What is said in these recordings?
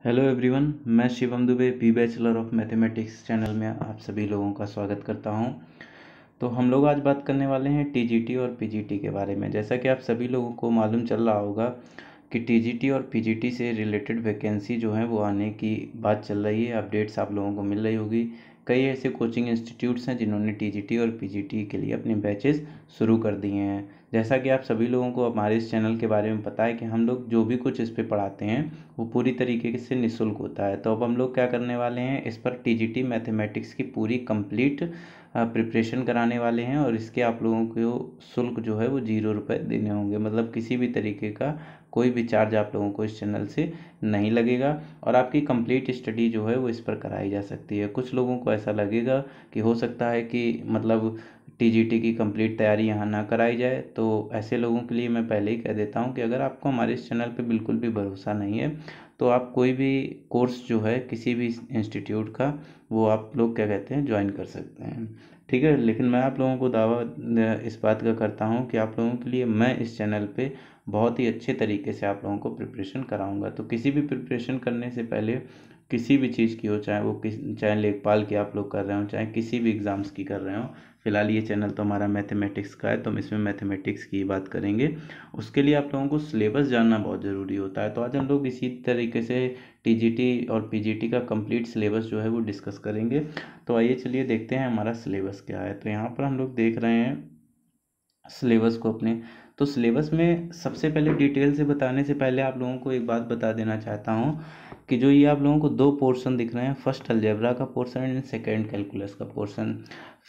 Hello everyone, मैं शिवम दुबे बी bachelor of mathematics channel में आप सभी लोगों का स्वागत करता हूं। तो हम लोग आज बात करने वाले हैं टीजीटी और पीजीटी के बारे में। जैसा कि आप सभी लोगों को मालूम चल रहा होगा कि टीजीटी और पीजीटी से रिलेटेड वैकेंसी जो है वो आने की बात चल रही है, अपडेट्स आप लोगों को मिल रही होगी। कई ऐसे कोचिंग इंस्टीट्यूट्स हैं जिन्होंने टीजीटी और पीजीटी के लिए अपने बैचेस शुरू कर दिए हैं। जैसा कि आप सभी लोगों को हमारे इस चैनल के बारे में पता है कि हम लोग जो भी कुछ इस पे पढ़ाते हैं वो पूरी तरीके से निःशुल्क होता है। तो अब हम लोग क्या करने वाले हैं, इस पर टीजीटी मैथमेटिक्स की पूरी कंप्लीट प्रिपरेशन कराने वाले हैं और इसके आप लोगों को शुल्क जो है वो 0 रुपये देने होंगे। मतलब किसी भी तरीके का कोई भी चार्ज आप लोगों को इस चैनल से नहीं लगेगा और आपकी कंप्लीट स्टडी जो है वो इस पर कराई जा सकती है। कुछ लोगों को ऐसा लगेगा कि हो सकता है कि मतलब टीजीटी की कंप्लीट तैयारी यहाँ ना कराई जाए, तो ऐसे लोगों के लिए मैं पहले ही कह देता हूँ कि अगर आपको हमारे इस चैनल पे बिल्कुल भी भरोसा नहीं है तो आप कोई भी कोर्स जो है किसी भी इंस्टीट्यूट का वो आप लोग क्या कहते हैं ज्वाइन कर सकते हैं। ठीक है, लेकिन मैं आप लोगों को दावा इस बात का करता हूँ कि आप लोगों के लिए मैं इस चैनल पे बहुत ही अच्छे तरीके से आप लोगों को प्रिपरेशन कराऊंगा। तो किसी भी प्रिपरेशन करने से पहले किसी भी चीज़ की हो, चाहे वो चाहे लेखपाल की आप लोग कर रहे हो, चाहे किसी भी एग्ज़ाम्स की कर रहे हो, फिलहाल ये चैनल तो हमारा मैथमेटिक्स का है तो हम इसमें मैथमेटिक्स की बात करेंगे। उसके लिए आप लोगों को सिलेबस जानना बहुत ज़रूरी होता है। तो आज हम लोग इसी तरीके से टीजीटी और पीजीटी का कंप्लीट सिलेबस जो है वो डिस्कस करेंगे। तो आइए चलिए देखते हैं हमारा सिलेबस क्या है। तो यहाँ पर हम लोग देख रहे हैं सिलेबस को अपने। तो सिलेबस में सबसे पहले डिटेल से बताने से पहले आप लोगों को एक बात बता देना चाहता हूँ कि जो ये आप लोगों को दो पोर्शन दिख रहे हैं, फर्स्ट अलजेब्रा का पोर्शन एंड सेकंड कैलकुलस का पोर्शन,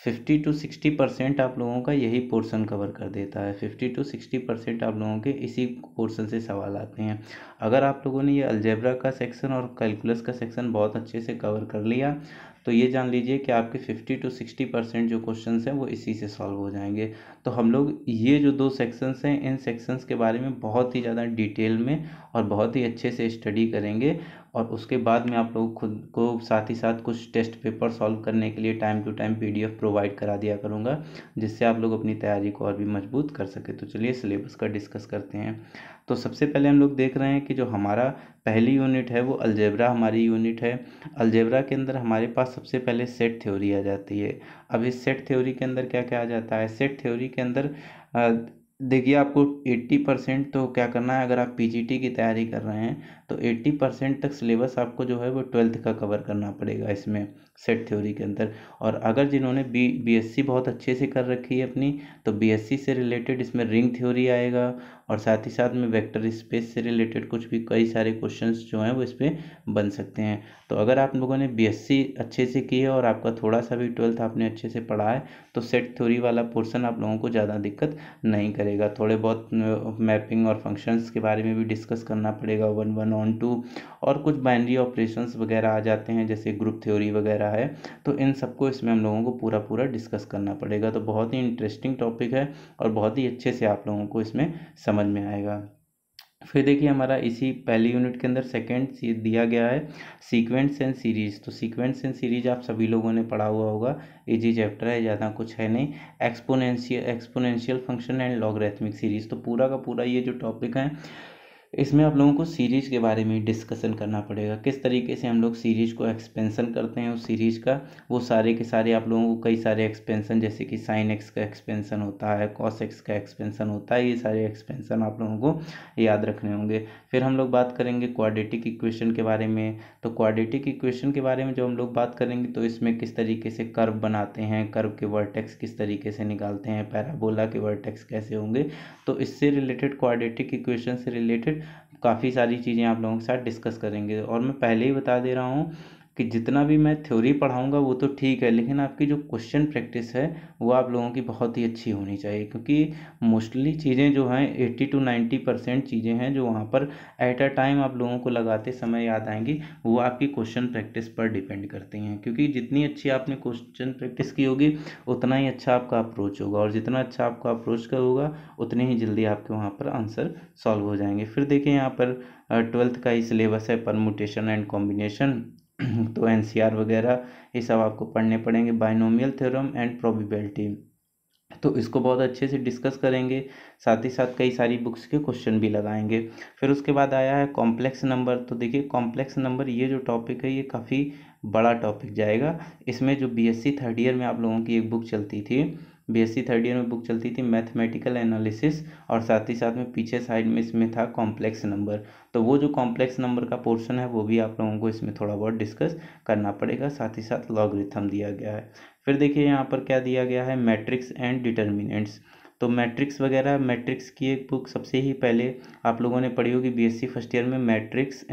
50 to 60% आप लोगों का यही पोर्शन कवर कर देता है। 50 to 60% आप लोगों के इसी पोर्शन से सवाल आते हैं। अगर आप लोगों ने ये अलजेब्रा का सेक्शन और कैलकुलस का सेक्शन बहुत अच्छे से कवर कर लिया तो ये जान लीजिए कि आपके 50 to 60% जो क्वेश्चंस हैं वो इसी से सॉल्व हो जाएंगे। तो हम लोग ये जो दो सेक्शंस हैं इन सेक्शंस के बारे में बहुत ही ज़्यादा डिटेल में और बहुत ही अच्छे से स्टडी करेंगे और उसके बाद में आप लोग खुद को साथ ही साथ कुछ टेस्ट पेपर सॉल्व करने के लिए time to time PDF provide करा दिया करूँगा, जिससे आप लोग अपनी तैयारी को और भी मजबूत कर सके। तो चलिए सिलेबस का डिस्कस करते हैं। तो सबसे पहले हम लोग देख रहे हैं कि जो हमारा पहली यूनिट है वो अलजेब्रा हमारी यूनिट है। अलजेब्रा के अंदर हमारे पास सबसे पहले सेट थ्योरी आ जाती है। अब इस सेट थ्योरी के अंदर क्या क्या आ जाता है, सेट थ्योरी के अंदर देखिए आपको 80% तो क्या करना है, अगर आप पीजीटी की तैयारी कर रहे हैं तो 80% तक सिलेबस आपको जो है वो 12th का कवर करना पड़ेगा इसमें सेट थ्योरी के अंदर। और अगर जिन्होंने बीएससी बहुत अच्छे से कर रखी है अपनी, तो बीएससी से रिलेटेड इसमें रिंग थ्योरी आएगा और साथ ही साथ में वेक्टर स्पेस से रिलेटेड कुछ भी कई सारे क्वेश्चंस जो हैं वो इस पर बन सकते हैं। तो अगर आप लोगों ने बीएससी अच्छे से की है और आपका थोड़ा सा भी 12th आपने अच्छे से पढ़ा है तो सेट थ्योरी वाला पोर्शन आप लोगों को ज़्यादा दिक्कत नहीं करेगा। थोड़े बहुत मैपिंग और फंक्शंस के बारे में भी डिस्कस करना पड़ेगा, 1 1 on 2, और कुछ बाइनरी ऑपरेशंस वगैरह आ जाते हैं जैसे ग्रुप थ्योरी वगैरह है। तो इन सबको इसमें हम लोगों को पूरा पूरा डिस्कस करना पड़ेगा। तो बहुत ही इंटरेस्टिंग टॉपिक है और बहुत ही अच्छे से आप लोगों को इसमें समझ में आएगा। फिर देखिए हमारा इसी पहली यूनिट के अंदर सेकंड दिया गया है सीक्वेंस एंड सीरीज। तो सीक्वेंस एंड सीरीज आप सभी लोगों ने पढ़ा हुआ होगा, इजी चैप्टर है, ज़्यादा कुछ है नहीं। Exponential function and logarithmic series, तो पूरा का पूरा ये जो टॉपिक है इसमें आप लोगों को सीरीज के बारे में डिस्कशन करना पड़ेगा, किस तरीके से हम लोग सीरीज को एक्सपेंशन करते हैं उस सीरीज का। वो सारे के सारे आप लोगों को कई सारे एक्सपेंशन, जैसे कि साइन एक्स का एक्सपेंशन होता है, कॉस एक्स का एक्सपेंशन होता है, ये सारे एक्सपेंशन आप लोगों को याद रखने होंगे। फिर हम लोग बात करेंगे क्वाड्रेटिक इक्वेशन के बारे में। तो क्वाड्रेटिक इक्वेशन के बारे में जो हम लोग बात करेंगे तो इसमें किस तरीके से कर्व बनाते हैं, कर्व के वर्टेक्स किस तरीके से निकालते हैं, पैराबोला के वर्टेक्स कैसे होंगे। तो इससे रिलेटेड क्वाड्रेटिक इक्वेशन से रिलेटेड काफ़ी सारी चीज़ें आप लोगों के साथ डिस्कस करेंगे। और मैं पहले ही बता दे रहा हूँ कि जितना भी मैं थ्योरी पढ़ाऊँगा वो तो ठीक है, लेकिन आपकी जो क्वेश्चन प्रैक्टिस है वो आप लोगों की बहुत ही अच्छी होनी चाहिए, क्योंकि मोस्टली चीज़ें जो हैं 80 to 90% चीज़ें हैं जो वहाँ पर एट अ टाइम आप लोगों को लगाते समय याद आएंगी, वो आपकी क्वेश्चन प्रैक्टिस पर डिपेंड करती हैं। क्योंकि जितनी अच्छी आपने क्वेश्चन प्रैक्टिस की होगी उतना ही अच्छा आपका अप्रोच होगा, और जितना अच्छा आपका अप्रोच का होगा उतनी ही जल्दी आपके वहाँ पर आंसर सॉल्व हो जाएंगे। फिर देखिए यहाँ पर 12th का ही सिलेबस है, परमुटेशन एंड कॉम्बिनेशन। तो एनसीआर वगैरह ये सब आपको पढ़ने पड़ेंगे, बाइनोमियल थ्योरम एंड प्रोबेबिलिटी। तो इसको बहुत अच्छे से डिस्कस करेंगे, साथ ही साथ कई सारी बुक्स के क्वेश्चन भी लगाएंगे। फिर उसके बाद आया है कॉम्प्लेक्स नंबर। तो देखिए कॉम्प्लेक्स नंबर ये जो टॉपिक है ये काफ़ी बड़ा टॉपिक जाएगा। इसमें जो बीएससी थर्ड ईयर में आप लोगों की एक बुक चलती थी, बीएससी थर्ड ईयर में बुक चलती थी मैथमेटिकल एनालिसिस, और साथ ही साथ में पीछे साइड में इसमें था कॉम्प्लेक्स नंबर। तो वो जो कॉम्प्लेक्स नंबर का पोर्शन है वो भी आप लोगों को इसमें थोड़ा बहुत डिस्कस करना पड़ेगा, साथ ही साथ लॉगरिथम दिया गया है। फिर देखिए यहाँ पर क्या दिया गया है, मैट्रिक्स एंड डिटर्मिनेंट्स। तो मैट्रिक्स वगैरह, मैट्रिक्स की एक बुक सबसे ही पहले आप लोगों ने पढ़ी होगी बीएससी फर्स्ट ईयर में, मैट्रिक्स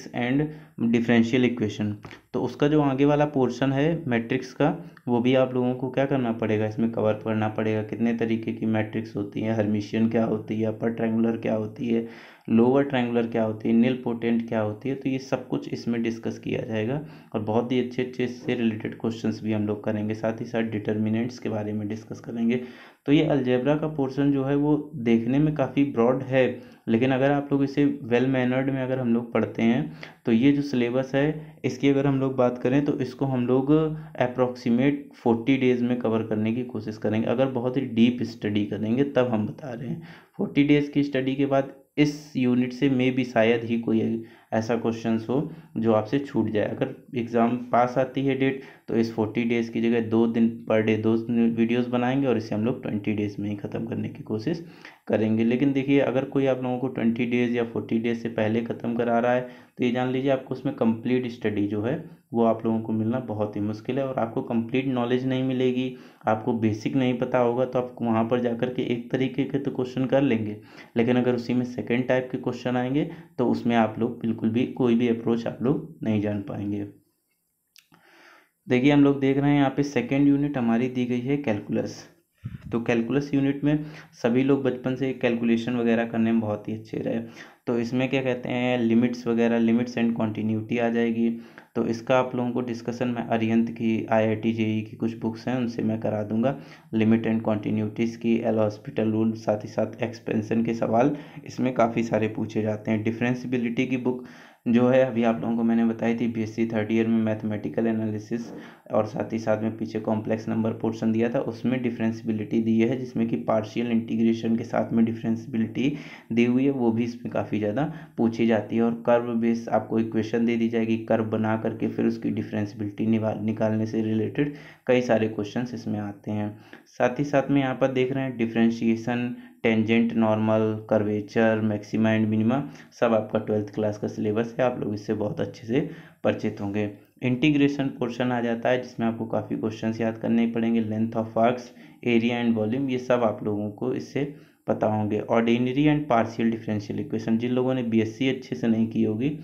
एंड डिफरेंशियल इक्वेशन। तो उसका जो आगे वाला पोर्शन है मैट्रिक्स का, वो भी आप लोगों को क्या करना पड़ेगा, इसमें कवर करना पड़ेगा। कितने तरीके की मैट्रिक्स होती हैं, हर्मिशियन क्या होती है, अपर ट्रायंगुलर क्या होती है, लोअर ट्रायंगुलर क्या होती है, नील पोटेंट क्या होती है। तो ये सब कुछ इसमें डिस्कस किया जाएगा, और बहुत ही अच्छे अच्छे इससे रिलेटेड क्वेश्चंस भी हम लोग करेंगे। साथ ही साथ डिटर्मिनेंट्स के बारे में डिस्कस करेंगे। तो ये अलजेब्रा का पोर्शन जो है वो देखने में काफ़ी ब्रॉड है, लेकिन अगर आप लोग इसे वेल मैनर्ड में अगर हम लोग पढ़ते हैं तो ये जो सिलेबस है इसकी अगर हम लोग बात करें तो इसको हम लोग अप्रॉक्सीमेट 40 डेज़ में कवर करने की कोशिश करेंगे। अगर बहुत ही डीप स्टडी करेंगे तब हम बता रहे हैं। 40 डेज़ की स्टडी के बाद इस यूनिट से मे भी शायद ही कोई ऐसा क्वेश्चंस हो जो आपसे छूट जाए। अगर एग्ज़ाम पास आती है डेट तो इस 40 डेज़ की जगह 2 दिन पर डे 2 वीडियोस बनाएंगे, और इसे हम लोग 20 डेज़ में ही ख़त्म करने की कोशिश करेंगे। लेकिन देखिए अगर कोई आप लोगों को 20 डेज़ या 40 डेज़ से पहले ख़त्म करा रहा है तो ये जान लीजिए आपको उसमें कंप्लीट स्टडी जो है वो आप लोगों को मिलना बहुत ही मुश्किल है, और आपको कंप्लीट नॉलेज नहीं मिलेगी, आपको बेसिक नहीं पता होगा। तो आप वहाँ पर जाकर के एक तरीके के तो क्वेश्चन कर लेंगे, लेकिन अगर उसी में सेकेंड टाइप के क्वेश्चन आएंगे तो उसमें आप लोग बिल्कुल भी कोई भी अप्रोच आप लोग नहीं जान पाएंगे। देखिए हम लोग देख रहे हैं यहाँ पे सेकेंड यूनिट हमारी दी गई है कैलकुलस। तो कैलकुलस यूनिट में सभी लोग बचपन से कैलकुलेशन वगैरह करने में बहुत ही अच्छे रहे। तो इसमें क्या कहते हैं, लिमिट्स वगैरह, लिमिट्स एंड कॉन्टीन्यूटी आ जाएगी। तो इसका आप लोगों को डिस्कशन मैं अरिहंत की IIT JEE की कुछ बुक्स हैं उनसे मैं करा दूंगा। लिमिट एंड कॉन्टीन्यूटीज़ की, एल हॉस्पिटल रूल, साथ ही साथ एक्सपेंशन के सवाल इसमें काफ़ी सारे पूछे जाते हैं। डिफरेंशिबिलिटी की बुक जो है अभी आप लोगों को मैंने बताई थी बीएससी थर्ड ईयर में, मैथमेटिकल एनालिसिस, और साथ ही साथ में पीछे कॉम्प्लेक्स नंबर पोर्शन दिया था, उसमें डिफरेंशिबिलिटी दी है जिसमें कि पार्शियल इंटीग्रेशन के साथ में डिफरेंशिबिलिटी दी हुई है, वो भी इसमें काफ़ी ज़्यादा पूछी जाती है। और कर्व बेस आपको इक्वेशन दे दी जाएगी, कर्व बना करके फिर उसकी डिफरेंशिबिलिटी निकालने से रिलेटेड कई सारे क्वेश्चन इसमें आते हैं। साथ ही साथ में यहाँ पर देख रहे हैं differentiation, tangent, normal, curvature, maxima and minima, सब आपका 12th क्लास का सिलेबस है, आप लोग इससे बहुत अच्छे से परिचित होंगे। इंटीग्रेशन पोर्शन आ जाता है जिसमें आपको काफ़ी क्वेश्चंस याद करने ही पड़ेंगे। Length of arcs, area and volume, ये सब आप लोगों को इससे पता होंगे। Ordinary and partial differential equation, जिन लोगों ने बीएससी अच्छे से नहीं की होगी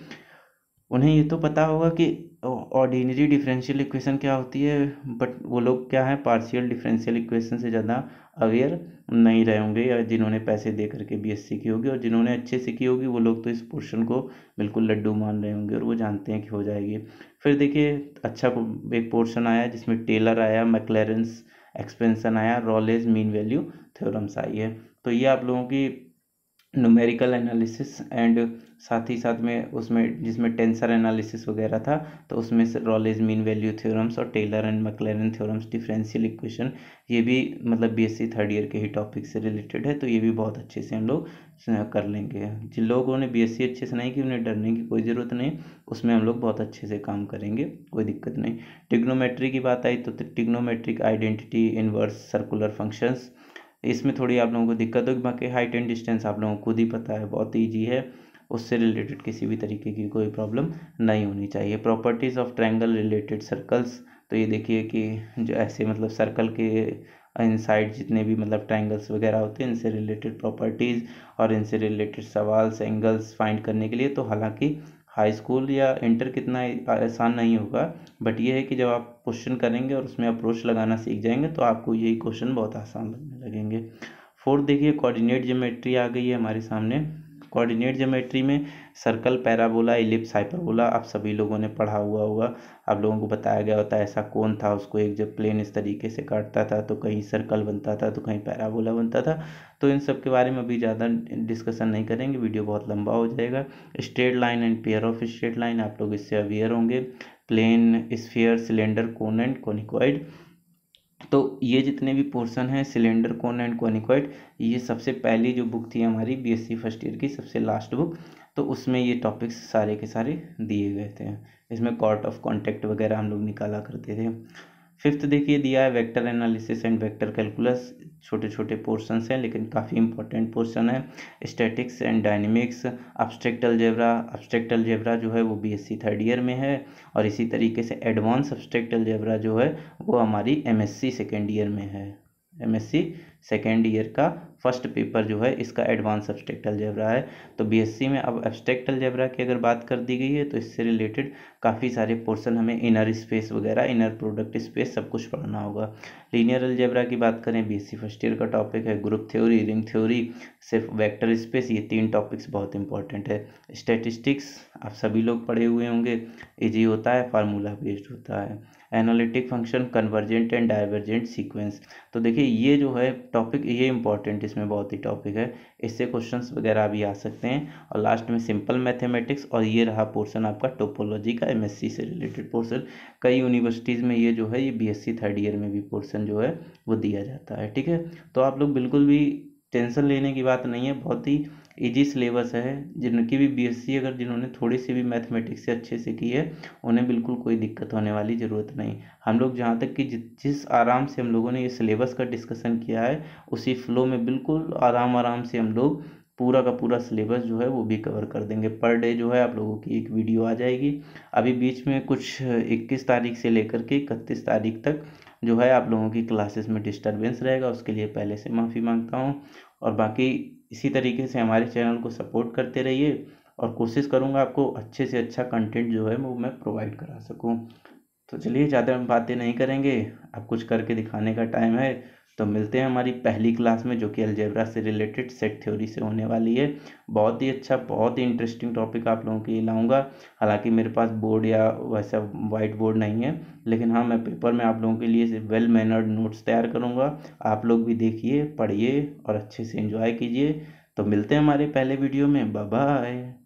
उन्हें ये तो पता होगा कि ऑर्डिनरी डिफरेंशियल इक्वेशन क्या होती है, बट वो लोग क्या है, पार्शियल डिफरेंशियल इक्वेशन से ज़्यादा अवेयर नहीं रहे होंगे, या जिन्होंने पैसे दे करके बीएससी की होगी। और जिन्होंने अच्छे से की होगी वो लोग तो इस पोर्शन को बिल्कुल लड्डू मान रहे होंगे और वो जानते हैं कि हो जाएगी। फिर देखिए अच्छा एक पोर्शन आया जिसमें टेलर आया, मैक्लैरेंस एक्सपेंशन आया, रॉलेज मीन वैल्यू थ्योरम्स आई है। तो ये आप लोगों की न्यूमेरिकल एनालिसिस एंड साथ ही साथ में उसमें जिसमें टेंसर एनालिसिस वगैरह था, तो उसमें से रॉलेज मीन वैल्यू थ्योरम्स और Taylor and Maclaurin theorems, differential equation, ये भी मतलब बीएससी थर्ड ईयर के ही टॉपिक से रिलेटेड है। तो ये भी बहुत अच्छे से हम लोग कर लेंगे। जिन लोगों ने बीएससी अच्छे से नहीं की उन्हें डरने की कोई ज़रूरत नहीं, उसमें हम लोग बहुत अच्छे से काम करेंगे, कोई दिक्कत नहीं। टिग्नोमेट्री की बात आई तो trigonometric identity, inverse, circular functions, इसमें थोड़ी आप लोगों को दिक्कत होगी। बाकी हाइट एंड डिस्टेंस आप लोगों को खुद ही पता है, बहुत ईजी है, उससे रिलेटेड किसी भी तरीके की कोई प्रॉब्लम नहीं होनी चाहिए। Properties of triangle related circles, तो ये देखिए कि जो ऐसे मतलब सर्कल के इनसाइड जितने भी मतलब ट्रायंगल्स वगैरह होते हैं इनसे रिलेटेड प्रॉपर्टीज़ और इनसे रिलेटेड सवाल्स, एंगल्स फाइंड करने के लिए। तो हालांकि हाई स्कूल या इंटर कितना आसान नहीं होगा, बट ये है कि जब आप क्वेश्चन करेंगे और उसमें अप्रोच लगाना सीख जाएंगे तो आपको यही क्वेश्चन बहुत आसान लगने लगेंगे। फोर्थ देखिए कोऑर्डिनेट ज्योमेट्री आ गई है हमारे सामने। कोऑर्डिनेट ज्योमेट्री में सर्कल, पैराबोला, इलिप्स, हाइपरबोला आप सभी लोगों ने पढ़ा हुआ होगा। आप लोगों को बताया गया होता है ऐसा कौन था, उसको एक जब प्लेन इस तरीके से काटता था तो कहीं सर्कल बनता था तो कहीं पैराबोला बनता था। तो इन सब के बारे में अभी ज़्यादा डिस्कशन नहीं करेंगे, वीडियो बहुत लंबा हो जाएगा। Straight line and pair of straight line आप लोग इससे अवेयर होंगे। Plane, sphere, cylinder, cone and conicoid, तो ये जितने भी पोर्शन हैं सिलेंडर, कोन एंड कोनिकॉइड, ये सबसे पहली जो बुक थी हमारी बीएससी फर्स्ट ईयर की सबसे लास्ट बुक, तो उसमें ये टॉपिक्स सारे के सारे दिए गए थे। इसमें कॉर्ड ऑफ कॉन्टैक्ट वगैरह हम लोग निकाला करते थे। फिफ्थ देखिए दिया है vector analysis and vector calculus, छोटे छोटे पोर्शंस हैं लेकिन काफ़ी इंपॉर्टेंट पोर्शन है। Statics and dynamics, abstract algebra जो है वो बीएससी थर्ड ईयर में है, और इसी तरीके से एडवांस अब्स्ट्रैक्ट अलजेब्रा जो है वो हमारी एमएससी सेकेंड ईयर में है। एमएससी सेकेंड ईयर का फर्स्ट पेपर जो है इसका एडवांस एब्स्ट्रैक्ट अलजेब्रा है। तो बीएससी में अब एब्स्ट्रैक्ट अलजेब्रा की अगर बात कर दी गई है तो इससे रिलेटेड काफ़ी सारे पोर्शन हमें इनर स्पेस वगैरह, इनर प्रोडक्ट स्पेस सब कुछ पढ़ना होगा। लीनियर अलजेब्रा की बात करें बीएससी फर्स्ट ईयर का टॉपिक है। ग्रुप थ्योरी, रिंग थ्योरी, सिर्फ वेक्टर स्पेस, ये 3 टॉपिक्स बहुत इंपॉर्टेंट है। स्टैटिस्टिक्स आप सभी लोग पढ़े हुए होंगे, इजी होता है, फार्मूला बेस्ड होता है। Analytic function, convergent and divergent sequence, तो देखिए ये जो है टॉपिक ये इंपॉर्टेंट इसमें बहुत ही टॉपिक है, इससे क्वेश्चंस वगैरह भी आ सकते हैं। और लास्ट में सिंपल मैथमेटिक्स, और ये रहा पोर्शन आपका टोपोलॉजी का, एमएससी से रिलेटेड पोर्शन। कई यूनिवर्सिटीज़ में ये जो है ये बीएससी थर्ड ईयर में भी पोर्शन जो है वो दिया जाता है। ठीक है, तो आप लोग बिल्कुल भी टेंशन लेने की बात नहीं है, बहुत ही इजी सिलेबस है। जिनकी भी बीएससी अगर जिन्होंने थोड़ी सी भी मैथमेटिक्स से अच्छे से की है उन्हें बिल्कुल कोई दिक्कत होने वाली ज़रूरत नहीं। हम लोग जहाँ तक कि जिस आराम से हम लोगों ने ये सिलेबस का डिस्कशन किया है उसी फ्लो में बिल्कुल आराम आराम से हम लोग पूरा का पूरा सिलेबस जो है वो भी कवर कर देंगे। पर डे जो है आप लोगों की एक वीडियो आ जाएगी। अभी बीच में कुछ 21 तारीख से लेकर के 31 तारीख तक जो है आप लोगों की क्लासेस में डिस्टरबेंस रहेगा, उसके लिए पहले से माफ़ी मांगता हूँ। और बाकी इसी तरीके से हमारे चैनल को सपोर्ट करते रहिए, और कोशिश करूँगा आपको अच्छे से अच्छा कंटेंट जो है वो मैं प्रोवाइड करा सकूँ। तो चलिए ज़्यादा बातें नहीं करेंगे, अब कुछ करके दिखाने का टाइम है। तो मिलते हैं हमारी पहली क्लास में जो कि अलजेब्रा से रिलेटेड सेट थ्योरी से होने वाली है। बहुत ही अच्छा, बहुत ही इंटरेस्टिंग टॉपिक आप लोगों के लिए लाऊंगा। हालांकि मेरे पास बोर्ड या वैसा वाइट बोर्ड नहीं है, लेकिन हाँ मैं पेपर में आप लोगों के लिए वेल मैनर्ड नोट्स तैयार करूँगा। आप लोग भी देखिए, पढ़िए और अच्छे से एंजॉय कीजिए। तो मिलते हैं हमारे पहले वीडियो में, बाय बाय।